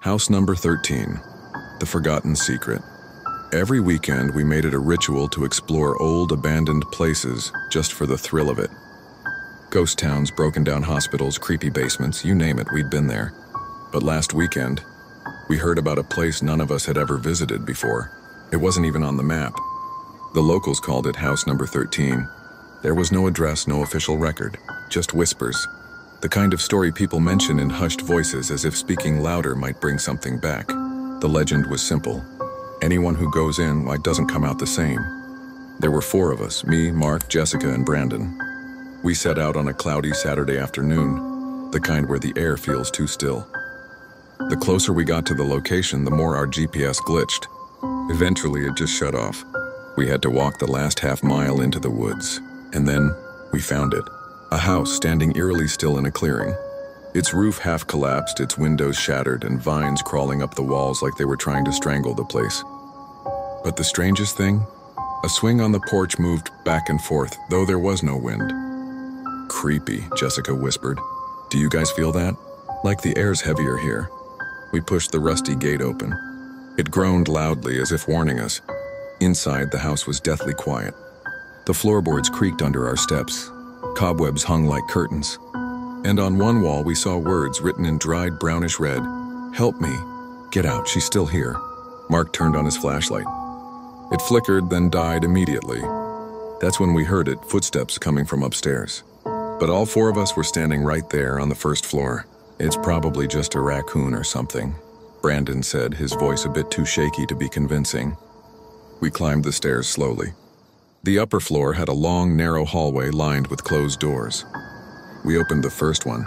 House number 13, The Forgotten Secret. Every weekend we made it a ritual to explore old abandoned places just for the thrill of it. Ghost towns, broken down hospitals, creepy basements, you name it, we'd been there. But last weekend, we heard about a place none of us had ever visited before. It wasn't even on the map. The locals called it House number 13. There was no address, no official record, just whispers. The kind of story people mention in hushed voices as if speaking louder might bring something back. The legend was simple. Anyone who goes in, doesn't come out the same. There were 4 of us, me, Mark, Jessica, and Brandon. We set out on a cloudy Saturday afternoon, the kind where the air feels too still. The closer we got to the location, the more our GPS glitched. Eventually, it just shut off. We had to walk the last half-mile into the woods, and then we found it. A house standing eerily still in a clearing. Its roof half collapsed, its windows shattered, and vines crawling up the walls like they were trying to strangle the place. But the strangest thing? A swing on the porch moved back and forth, though there was no wind. Creepy, Jessica whispered. Do you guys feel that? Like the air's heavier here. We pushed the rusty gate open. It groaned loudly as if warning us. Inside, the house was deathly quiet. The floorboards creaked under our steps. Cobwebs hung like curtains. And on one wall we saw words written in dried brownish red. Help me. Get out, she's still here. Mark turned on his flashlight. It flickered, then died immediately. That's when we heard it, footsteps coming from upstairs. But all 4 of us were standing right there on the first floor. It's probably just a raccoon or something, Brandon said, his voice a bit too shaky to be convincing. We climbed the stairs slowly. The upper floor had a long, narrow hallway lined with closed doors. We opened the first one.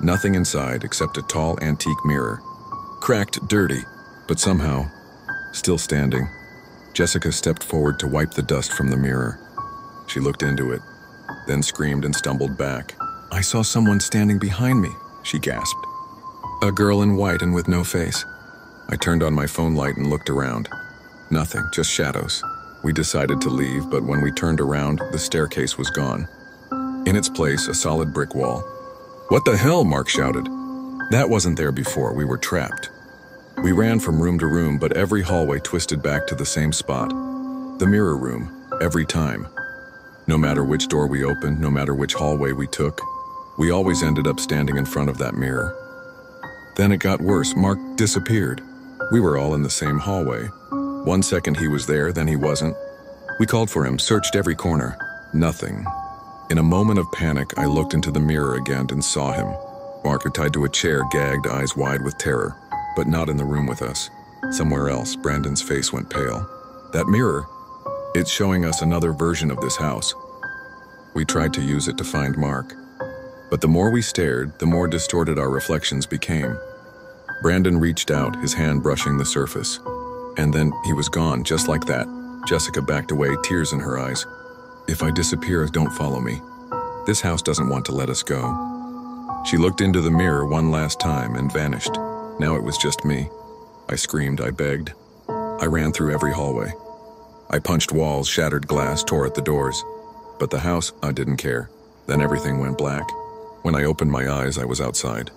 Nothing inside except a tall antique mirror. Cracked, dirty, but somehow still standing. Jessica stepped forward to wipe the dust from the mirror. She looked into it, then screamed and stumbled back. I saw someone standing behind me, she gasped. A girl in white and with no face. I turned on my phone light and looked around. Nothing, just shadows. We decided to leave, but when we turned around, the staircase was gone. In its place, a solid brick wall. What the hell, Mark shouted. That wasn't there before, we were trapped. We ran from room to room, but every hallway twisted back to the same spot. The mirror room, every time. No matter which door we opened, no matter which hallway we took, we always ended up standing in front of that mirror. Then it got worse, Mark disappeared. We were all in the same hallway. 1 second he was there, then he wasn't. We called for him, searched every corner. Nothing. In a moment of panic, I looked into the mirror again and saw him. Mark, tied to a chair, gagged, eyes wide with terror. But not in the room with us. Somewhere else, Brandon's face went pale. That mirror, it's showing us another version of this house. We tried to use it to find Mark. But the more we stared, the more distorted our reflections became. Brandon reached out, his hand brushing the surface. And then he was gone, just like that. Jessica backed away, tears in her eyes. If I disappear, don't follow me. This house doesn't want to let us go. She looked into the mirror one last time and vanished. Now it was just me. I screamed, I begged. I ran through every hallway. I punched walls, shattered glass, tore at the doors. But the house, I didn't care. Then everything went black. When I opened my eyes, I was outside.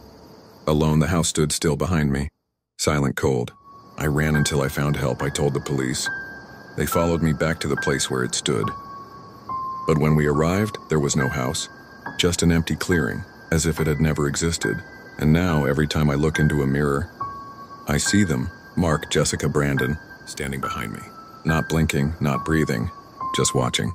Alone, the house stood still behind me. Silent, cold. I ran until I found help, I told the police. They followed me back to the place where it stood. But when we arrived, there was no house. Just an empty clearing, as if it had never existed. And now, every time I look into a mirror, I see them, Mark, Jessica, Brandon, standing behind me. Not blinking, not breathing, just watching.